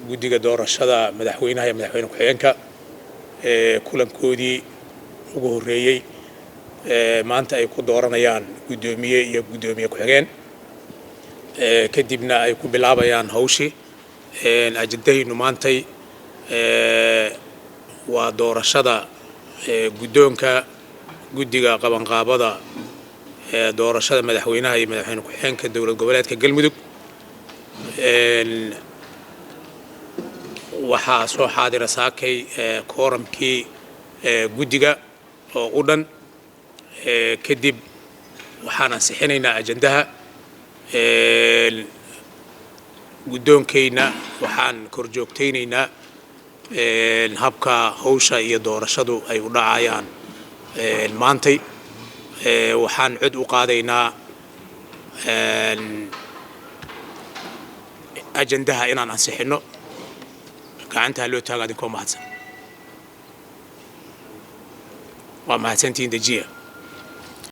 guddiga doorashada madaxweynaha iyo madaxweyne ku-xigeenka kulankoodii ugu horeeyay maanta ay ku dooranayaan gudoomiye iyo gudoomiye ku-xigeen kadibna ay ku bilaabayaan hawshii ajandahaynu maantay waa doorashada guddoonka guddiga qabanqaabada doorashada madaxweynaha iyo madaxweyne ku-xigeenka dowlad goboleedka Galmudug waxaa soo xaadira saakay kooramkii guddiga oo u dhan kadib waxaan ansixinaynaa ajandaha guddoonkeyna waxaan korjoogtaynaynaa habka hawsha iyo doorashadu ay u dhacayaan maantay waxaan cod u qaadaynaa ajandaha inaan ansixino gacantaa loo taaga adinkoo mahadsan waa mahadsantihiin dejiya